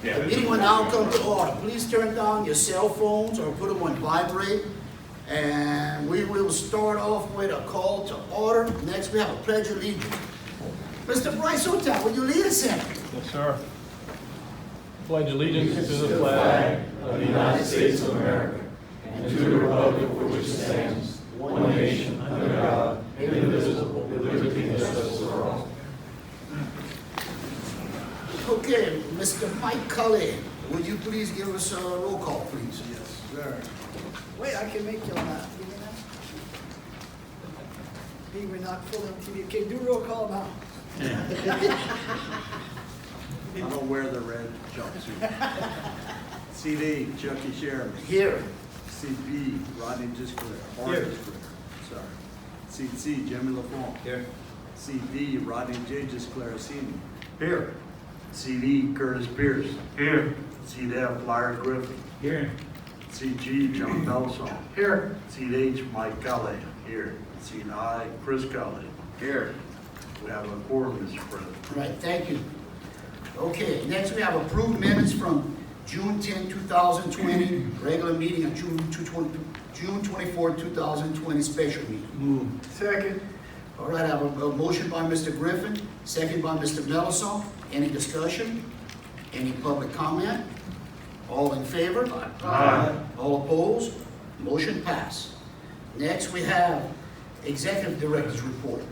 Yeah. The meeting will now come to order. Please turn down your cell phones or put them on vibrate. And we will start off with a call to order. Next, we have a pledge of allegiance. Mr. Bryce Hotel, will you lead us in? Yes, sir. Pledge allegiance to the flag of the United States of America and to the republic for which it stands, one nation, under God, indivisible, with liberty and justice for all. Okay, Mr. Mike Cully, would you please give us a roll call, please? Yes, sir. Wait, I can make you laugh. We're not full on TV. Okay, do roll call now. I don't wear the red jumpsuit. CD, Chucky Sherman. Here. CB, Rodney Gisclair. Here. Sorry. CC, Jimmy Lafourche. Here. CD, Rodney J. Gisclair Sr. Here. CD, Curtis Pierce. Here. CDF, Larry Griffin. Here. CG, John Belson. Here. CH, Mike Cully. Here. CI, Chris Cully. Here. We have a quorum, Mr. President. All right, thank you. Okay, next we have approved minutes from June 10, 2020, regular meeting, and June 24, 2020, special meeting. Move. Second. All right, I have a motion by Mr. Griffin, second by Mr. Melisson. Any discussion? Any public comment? All in favor? Aye. All opposed? Motion passed. Next, we have Executive Director's Report.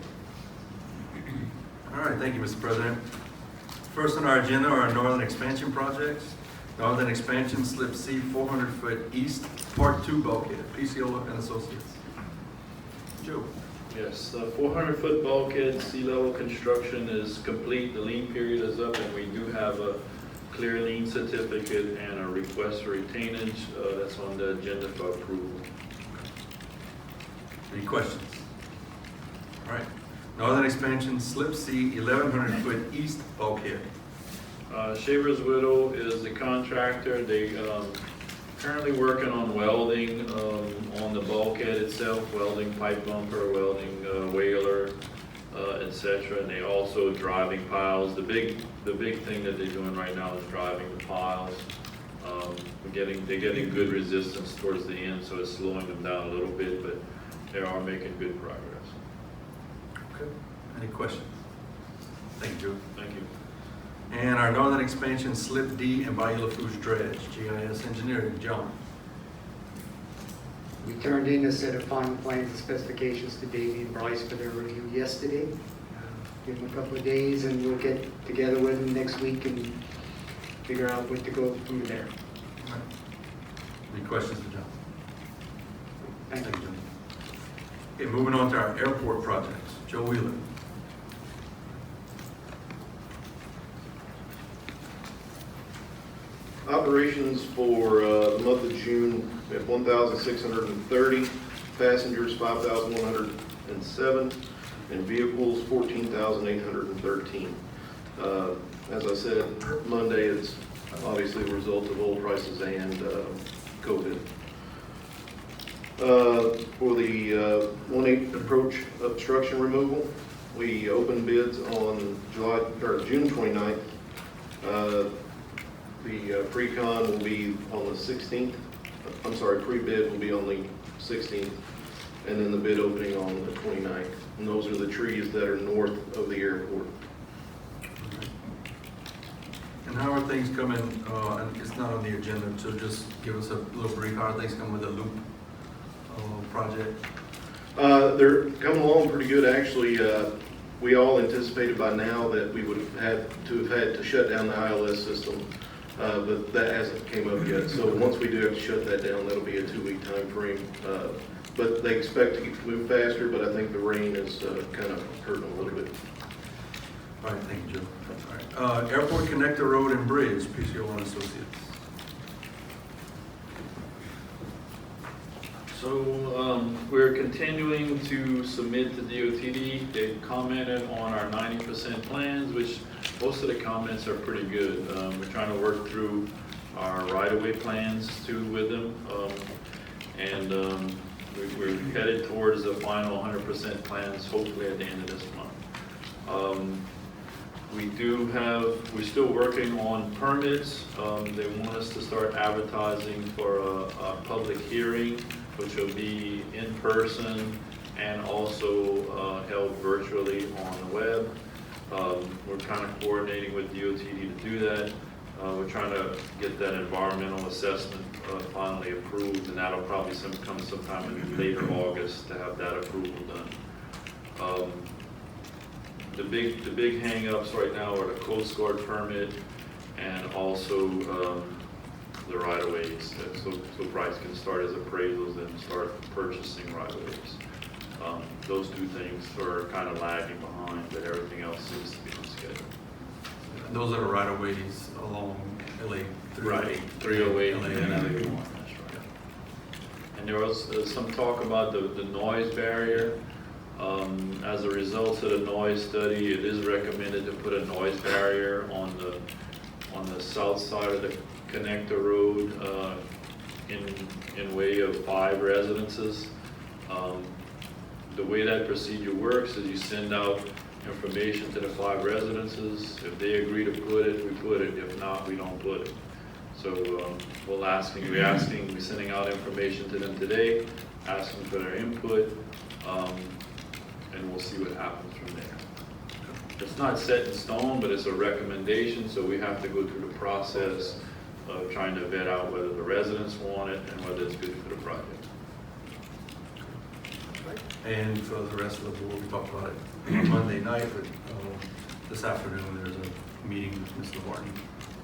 All right, thank you, Mr. President. First on our agenda are our northern expansion projects. Northern expansion, slip C, 400-foot east, part 2 bulkhead, PCO and Associates. Joe. Yes, the 400-foot bulkhead sea level construction is complete. The lien period is up, and we do have a clear lien certificate and a request for retainage that's on the agenda for approval. Any questions? All right. Northern expansion, slip C, 1,100-foot east bulkhead. Shaver's Widow is the contractor. They currently working on welding on the bulkhead itself, welding pipe bumper, welding whaler, etc. And they also driving piles. The big thing that they're doing right now is driving the piles. They're getting good resistance towards the end, so it's slowing them down a little bit, but they are making good progress. Okay. Any questions? Thank you, Joe. Thank you. And our northern expansion, slip D, and Bayou Lafourche dredge, GIS engineering, John. We turned in a set of final plans and specifications to Davey and Bryce for their review yesterday. Give them a couple of days and we'll get together with them next week and figure out what to go from there. All right. Any questions for John? Thank you. John. Okay, moving on to our airport projects, Joe Wheeler. Operations for the month of June, we have 1,630, passengers 5,107, and vehicles 14,813. As I said, Monday is obviously a result of oil prices and COVID. For the 1/8 approach obstruction removal, we opened bids on June 29th. The pre-con will be on the 16th. I'm sorry, pre-bid will be on the 16th, and then the bid opening on the 29th. And those are the trees that are north of the airport. And how are things coming, and it's not on the agenda, so just give us a little brief, how are things coming with the loop project? They're coming along pretty good, actually. We all anticipated by now that we would have had to shut down the ILS system, but that hasn't came up yet. So once we do have to shut that down, that'll be a 2-week time frame. But they expect to move faster, but I think the rain is kind of hurting a little bit. All right, thank you, Joe. All right. Airport Connector Road and Bridge, PCO and Associates. So we're continuing to submit to DOTD. They commented on our 90% plans, which most of the comments are pretty good. We're trying to work through our right-of-way plans too with them. We're headed towards the final 100% plans hopefully at the end of this month. We're still working on permits. They want us to start advertising for a public hearing, which will be in person and also held virtually on the web. We're kind of coordinating with DOTD to do that. We're trying to get that environmental assessment finally approved, and that'll probably come sometime in later August to have that approval done. The big hang-ups right now are the Coast Guard permit and also the right-of-ways, so Bryce can start his appraisals and start purchasing right-of-ways. Those two things are kind of lagging behind, but everything else seems to be on schedule. Those are the right-of-ways along LA 308. Right, 308 LA and and LA1, LA1. that's right. And there was some talk about the noise barrier. As a result of the noise study, it is recommended to put a noise barrier on the south side of the connector road in way of 5 residences. The way that procedure works is you send out information to the 5 residences. If they agree to put it, we put it. If not, we don't put it. So we're sending out information to them today, asking for their input, and we'll see what happens from there. It's not set in stone, but it's a recommendation, so we have to go through the process of trying to vet out whether the residents want it and whether it's good for the project. And for the rest of the board, we talked about it Monday night, but this afternoon there's a meeting with Mr. Martin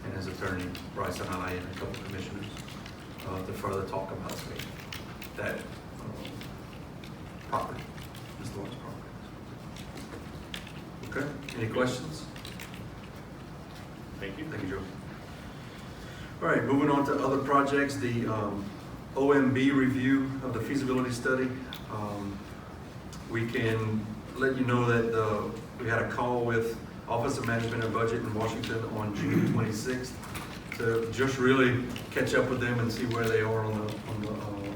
and his attorney, Bryce and I, and a couple of commissioners to further talk about that property, Mr. Martin's property. Okay, any questions? Thank you. Thank you, Joe. All right, moving on to other projects, the OMB review of the feasibility study. We can let you know that we had a call with Office of Management and Budget in Washington on June 26th to just really catch up with them and see where they are on the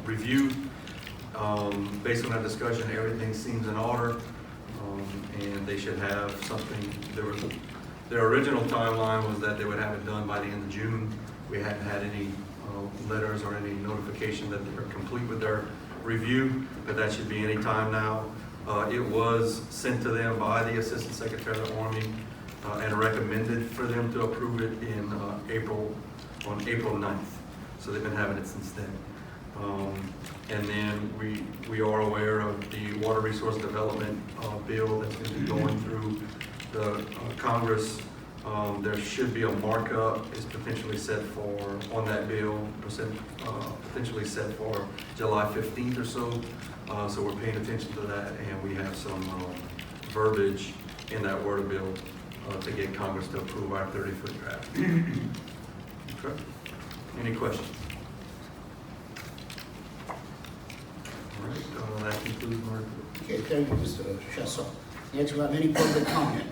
review. Based on that discussion, everything seems in order, and they should have something. Their original timeline was that they would have it done by the end of June. We hadn't had any letters or any notification that they were complete with their review, but that should be any time now. It was sent to them by the Assistant Secretary of the Army and recommended for them to approve it on April 9th. So they've been having it since then. And then we are aware of the Water Resource Development bill that's going to be going through the Congress. There should be a markup is potentially set on that bill, potentially set for July 15th or so. So we're paying attention to that, and we have some verbiage in that word bill to get Congress to approve our 30-foot draft. Okay. Any questions? All right, that concludes my report. Okay, thank you, Mr. Chasson. Next, we have any public comment?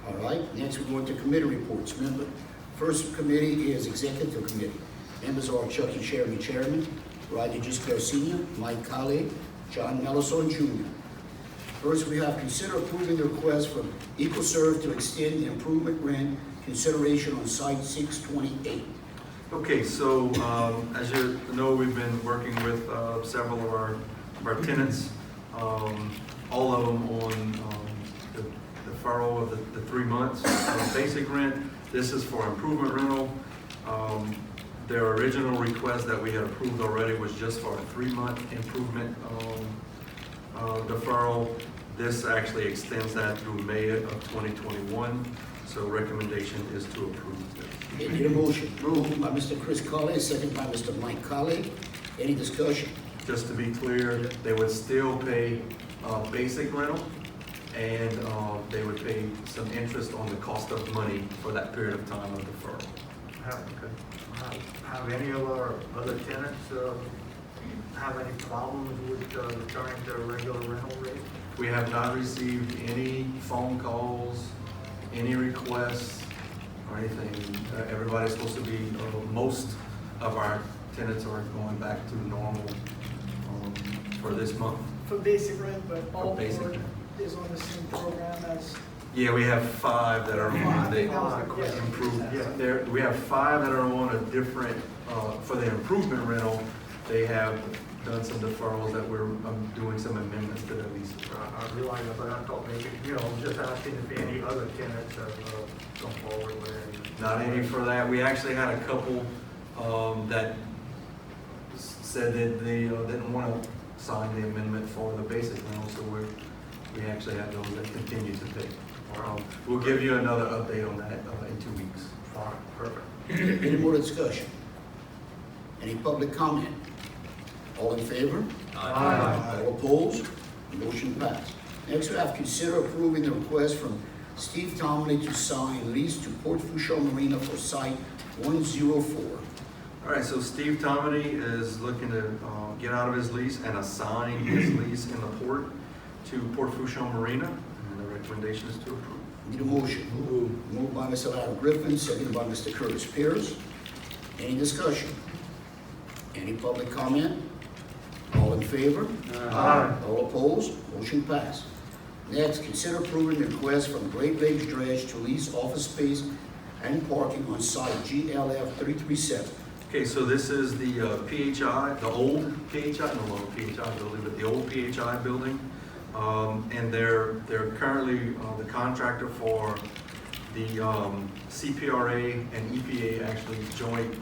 All right, next we go into committee reports. First committee is Executive Committee. Members are Chucky Sherman, Chairman, Rodney Gisclair Sr., Mike Colley, John Mellison Jr. First, we have consider approving the request from EcoServe to extend the improvement grant consideration on Site 628. Okay, so as you know, we've been working with several of our tenants, all of them on the deferral of the 3 months basic rent. This is for improvement rental. Their original request that we had approved already was just for a 3-month improvement deferral. This actually extends that through May of 2021. So recommendation is to approve this. Okay, need a motion. Moved by Mr. Chris Colley, second by Mr. Mike Colley. Any discussion? Just to be clear, they would still pay basic rental, and they would pay some interest on the cost of money for that period of time of deferral. Have any of our other tenants have any problems with returning to regular rental rate? We have not received any phone calls, any requests, or anything. Everybody's supposed to be, most of our tenants are going back to normal for this month. For basic rent, but all basic board rent. is on the same program as Yeah, we have 5 that are on the improvement. We have 5 that are on a different, for the improvement rental, they have done some deferrals that we're doing some amendments to the leases. I realize that, but I thought maybe, just asking if any other tenants have come forward with any. Not any for that. We actually had a couple that said that they didn't want to sign the amendment for the basic rental, so we actually have those that continue to pay. We'll give you another update on that in 2 weeks. Fine, perfect. Any more discussion? Any public comment? All in favor? Aye. All opposed? Motion passed. Next, we have consider approving the request from Steve Tomley to sign lease to Port Fourchon Marina for site 104. All right, so Steve Tomedy is looking to get out of his lease and assign his lease in the port to Port Fourchon Marina, and the recommendation is to approve. Need a motion? Moved by Mr. Larry Griffin, seconded by Mr. Curtis Pierce. Any discussion? Any public comment? All in favor? Aye. All opposed? Motion passed. Next, consider approving the request from Great Lakes Dredge to lease office space and parking on site GLF 337. Okay, so this is the PHI, the old PHI, no longer PHI building, but the old PHI building. And they're currently the contractor for the CPRA and EPA actually joint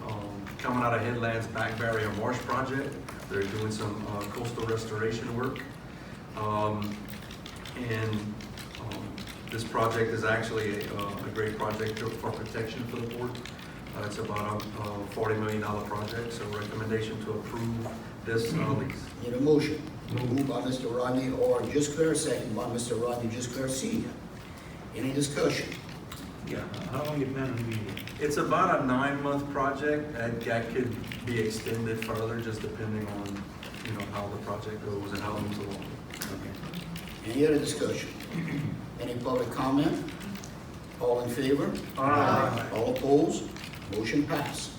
coming out of Headlands Back Barrier Marsh project. They're doing some coastal restoration work. This project is actually a great project for protection for the port. It's about a $40 million project, so recommendation to approve this lease. Need a motion? Moved by Mr. Rodney R. Gisclair, second by Mr. Rodney Gisclair Senior. Any discussion? Yeah, how long you planning to be here? It's about a 9-month project, and that could be extended further, just depending on, how the project goes and how it moves along. Any other discussion? Any public comment? All in favor? Aye. All opposed? Motion passed.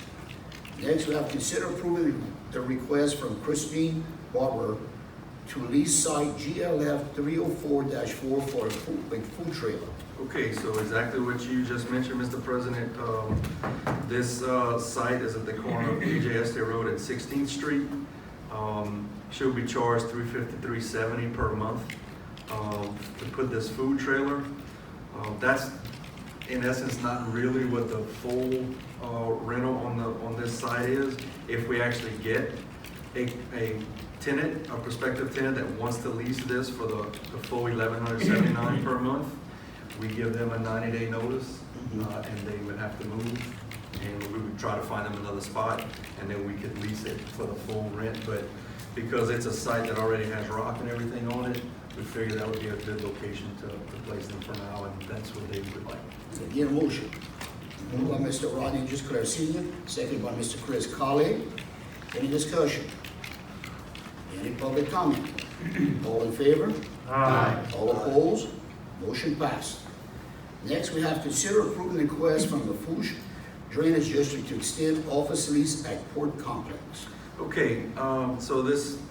Next, we have consider approving the request from Christine Barber to lease site GLF 304-4 for a food trailer. Okay, so exactly what you just mentioned, Mr. President. This site is at the corner of AJ Road and 16th Street. She'll be charged $353.70 per month to put this food trailer. That's in essence not really what the full rental on this site is. If we actually get a tenant, a prospective tenant that wants to lease this for the full $1,179 per month, we give them a 90-day notice, and they would have to move, and we would try to find them another spot, and then we could lease it for the full rent. But because it's a site that already has rock and everything on it, we figured that would be a good location to place them for now, and that's what they would like. Need a motion? Moved by Mr. Rodney Gisclair Senior, second by Mr. Chris Colley. Any discussion? Any public comment? All in favor? Aye. All opposed? Motion passed. Next, we have consider approving the request from the Lafourche Drainage District to extend office lease at Port Complex. Okay, so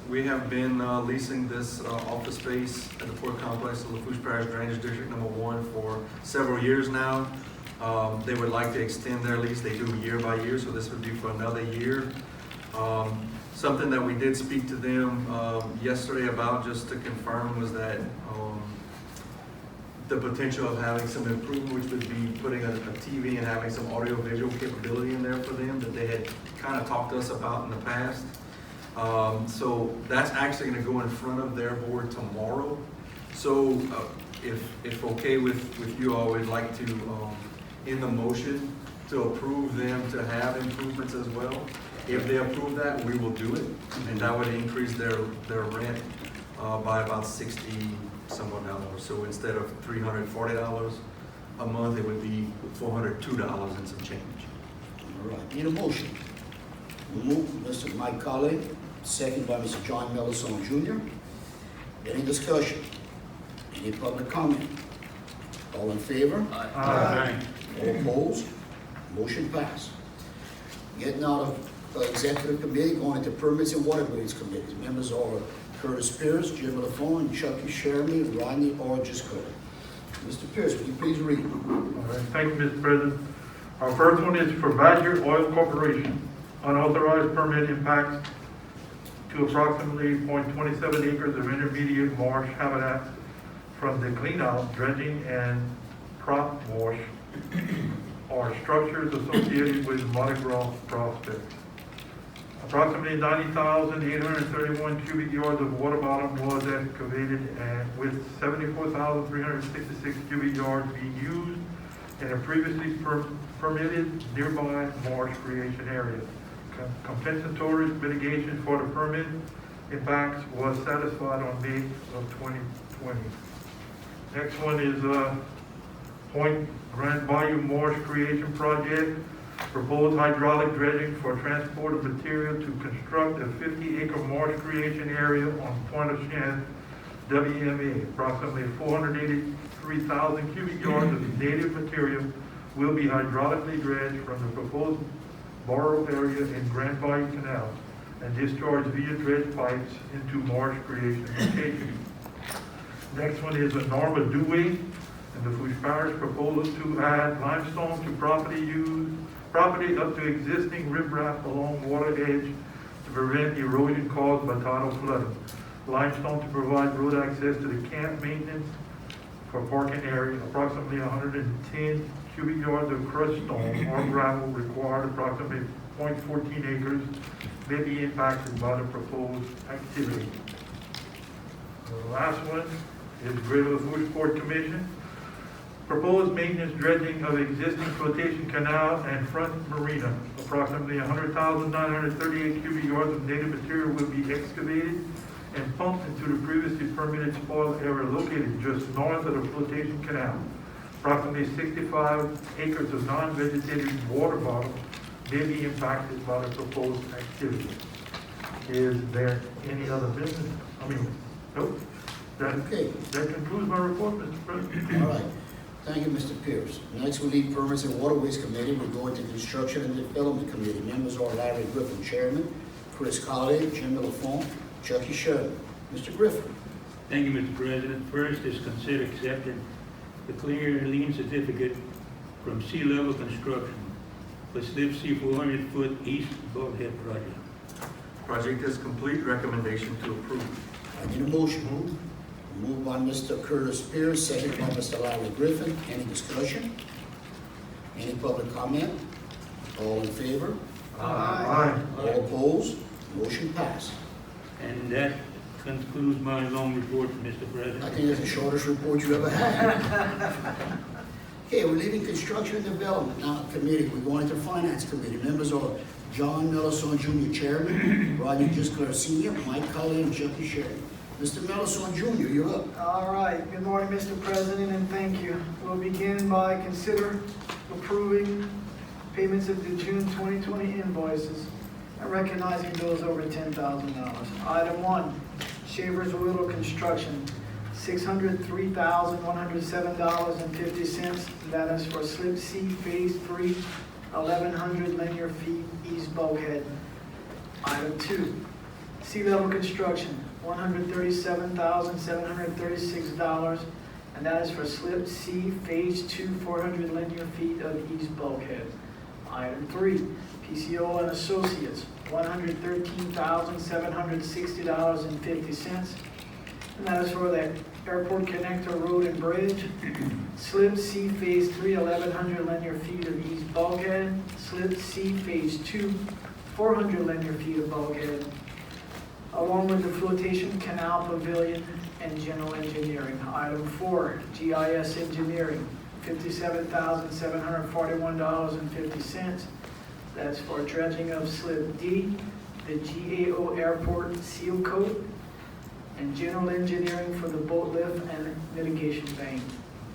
we have been leasing this office space at the Port Complex, the Lafourche Parish Drainage District #1 for several years now. They would like to extend their lease. They do year by year, so this would be for another year. Something that we did speak to them yesterday about, just to confirm, was that the potential of having some improvement, which would be putting a TV and having some audio-visual capability in there for them that they had kind of talked to us about in the past. So that's actually going to go in front of their board tomorrow. So if okay with you all, we'd like to, in the motion, to approve them to have improvements as well. If they approve that, we will do it, and that would increase their rent by about $60-somewhat dollars. So instead of $340 a month, it would be $402 and some change. All right, need a motion? Moved, Mr. Mike Colley, second by Mr. John Mellison Jr. Any discussion? Any public comment? All in favor? Aye. All opposed? Motion passed. Getting out of executive committee, going into permits and waterways committees. Members are Curtis Pierce, Jim LaFawn, Chucky Sherman, Rodney R. Gisclair. Mr. Pierce, would you please read? All right, thank you, Mr. President. Our first one is for Badger Oil Corporation. Unauthorized permit impacts to approximately 0.27 acres of intermediate marsh habitat from the cleanout, dredging, and prop wash or structures associated with Mardi Gras prospects. Approximately 90,831 cubic yards of water bottom was excavated and with 74,366 cubic yards being used in a previously permitted nearby marsh creation area. Compensatory mitigation for the permit impacts was satisfied on May of 2020. Next one is Point Grand Bayou Marsh Creation Project. Proposed hydraulic dredging for transport of material to construct a 50-acre marsh creation area on Point of Chance, WMA. Approximately 483,000 cubic yards of native material will be hydraulically dredged from the proposed borough area in Grand Bayou Canal and discharged via dredge pipes into marsh creation location. Next one is a Norma Dewey and the Lafourche Parish proposal to add limestone to property up to existing riprap along water edge to prevent erosion caused by tidal flooding. Limestone to provide road access to the camp maintenance for parking area. Approximately 110 cubic yards of crushed stone or gravel required. Approximately 0.14 acres may be impacted by the proposed activity. The last one is Greater Lafourche Port Commission. Proposed maintenance dredging of existing flotation canal and front marina. Approximately 100,938 cubic yards of native material will be excavated and pumped into the previously permitted spoil area located just north of the flotation canal. Approximately 65 acres of non-vegetated water bottom may be impacted by the proposed activity. Is there any other business? Nope. That concludes my report, Mr. President. All right. Thank you, Mr. Pierce. Next, we need Permits and Waterways Committee. We're going to Construction and Development Committee. Members are Larry Griffin, Chairman, Chris Collier, Jim Lafont, Chucky Sherman. Mr. Griffin. Thank you, Mr. President. First is consider accepting the clear lien certificate from Sea Level Construction for Slip C 400-foot East Bulkhead Project. Project is complete. Recommendation to approve. I need a motion. Moved by Mr. Curtis Pierce, second by Mr. Larry Griffin. Any discussion? Any public comment? All in favor? Aye. All opposed? Motion passed. And that concludes my long report, Mr. President. I think that's the shortest report you ever had. Okay, we're leaving Construction and Development now committee. We're going into Finance Committee. Members are John Mellison Jr., Chairman, Rodney Gisclair Sr., Mike Cully, and Chucky Sherman. Mr. Mellison Jr., you're up. All right. Good morning, Mr. President, and thank you. We'll begin by consider approving payments of the June 2020 invoices and recognizing bills over $10,000. Item 1, Shavers Willow Construction, $603,107.50. That is for Slip C Phase 3, 1,100 linear feet East Bulkhead. Item 2, Sea Level Construction, $137,736, and that is for Slip C Phase 2, 400 linear feet of East Bulkhead. Item 3, PCO and Associates, $113,760.50, and that is for the Airport Connector Road and Bridge. Slip C Phase 3, 1,100 linear feet of East Bulkhead. Slip C Phase 2, 400 linear feet of bulkhead, along with the flotation canal pavilion and general engineering. Item 4, GIS engineering, $57,741.50. That's for dredging of Slip D, the GAO Airport seal coat, and general engineering for the boat lift and mitigation bank.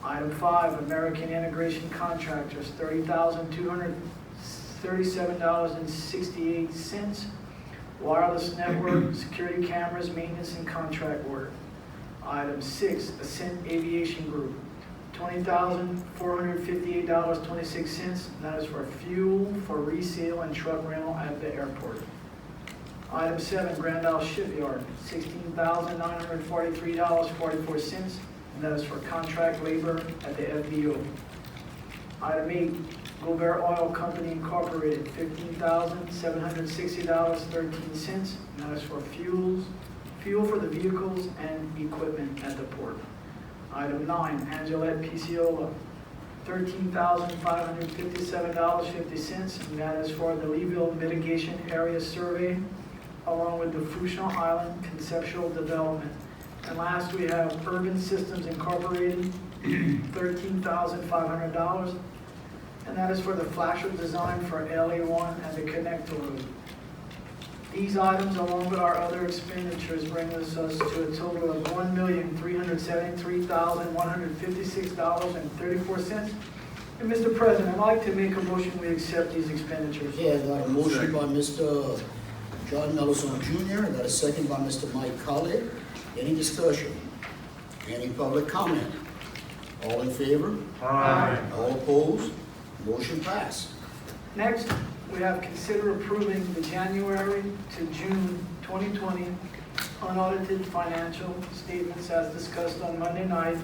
Item 5, American Integration Contractors, $30,237.68. Wireless network, security cameras, maintenance, and contract work. Item 6, Ascent Aviation Group, $20,458.26. That is for fuel for resale and truck rental at the airport. Item 7, Grand Isle Shipyard, $16,943.44. and that is for contract labor at the FBO. Item 8, Gobert Oil Company Incorporated, $15,760.13, and that is for fuel for the vehicles and equipment at the port. Item 9, Angelette Piciola, $13,557.50, and that is for the Leeville Mitigation Area Survey, along with the Lafourche Island Conceptual Development. And last, we have Urban Systems Incorporated, $13,500, and that is for the flasher design for LA1 and the connector road. These items, along with our other expenditures, bring us to a total of $1,373,156.34. And Mr. President, I'd like to make a motion we accept these expenditures. Yeah, got a motion by Mr. John Mellison Jr., got a second by Mr. Mike Colley. Any discussion? Any public comment? All in favor? Aye. All opposed? Motion passed. Next, we have consider approving the January to June 2020 unaudited financial statements as discussed on Monday night.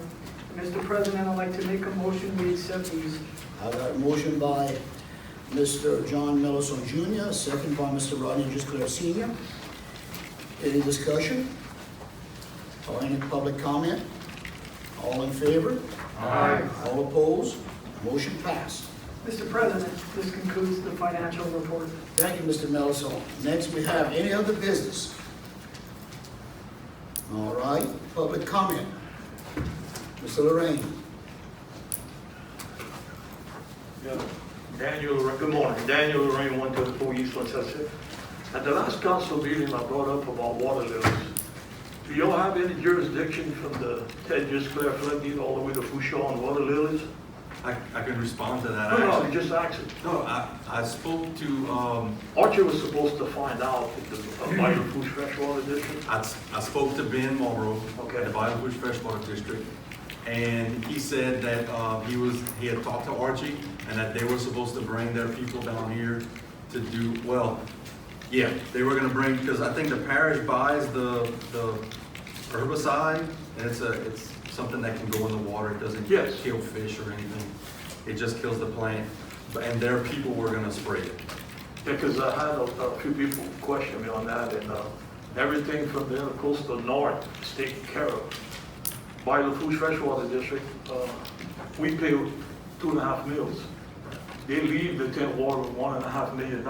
Mr. President, I'd like to make a motion we accept these. I got a motion by Mr. John Mellison Jr., a second by Mr. Rodney Gisclair Sr. Any discussion? Or any public comment? All in favor? Aye. All opposed? Motion passed. Mr. President, this concludes the financial report. Thank you, Mr. Mellison. Next, we have any other business? All right, public comment. Mr. Lorraine. Good morning. Daniel Lorraine, 134 East Winchester. At the last council meeting, I brought up about water lilies. Do y'all have any jurisdiction from the Ted Gisclair floodgate all the way to Lafourche on water lilies? I can respond to that. No, Actually, just asking. no, I spoke to, Archer was supposed to find out if the by Lafourche Freshwater District. I spoke to Ben Mulrow, Okay. the Lafourche Freshwater District, and he said that he had talked to Archie and that they were supposed to bring their people down here to do, well, yeah, they were gonna bring, because I think the parish buys the herbicide, and it's something that can go in the water. It doesn't Yes. kill fish or anything. It just kills the plant, and their people were gonna spray it. Yeah, because I had a few people question me on that, and everything from the coastal north is taken care of. By the Lafourche Freshwater District, we pay 2.5 mils. They leave the tent water with $1.5 million,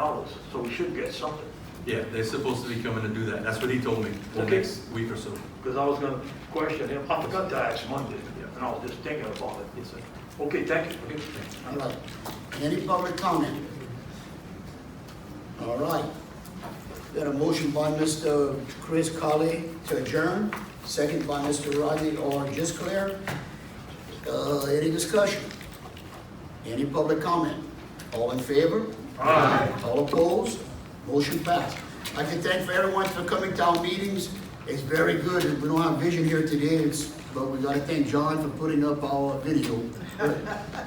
so we should get something. Yeah, they're supposed to be coming to do that. That's what he told me, the Okay. next week or so. Because I was gonna question him, I forgot to ask Monday, and I was just thinking about it. Yes, sir. Okay, thank you. Okay, thanks. All right. Any public comment? All right. Got a motion by Mr. Chris Colley to adjourn, second by Mr. Rodney R. Gisclair. Any discussion? Any public comment? All in favor? Aye. All opposed? Motion passed. I can thank for everyone for coming to our meetings. It's very good. We don't have vision here today, but we gotta thank John for putting up our video.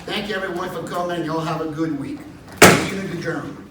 Thank you everyone for coming, and y'all have a good week. Meeting adjourned.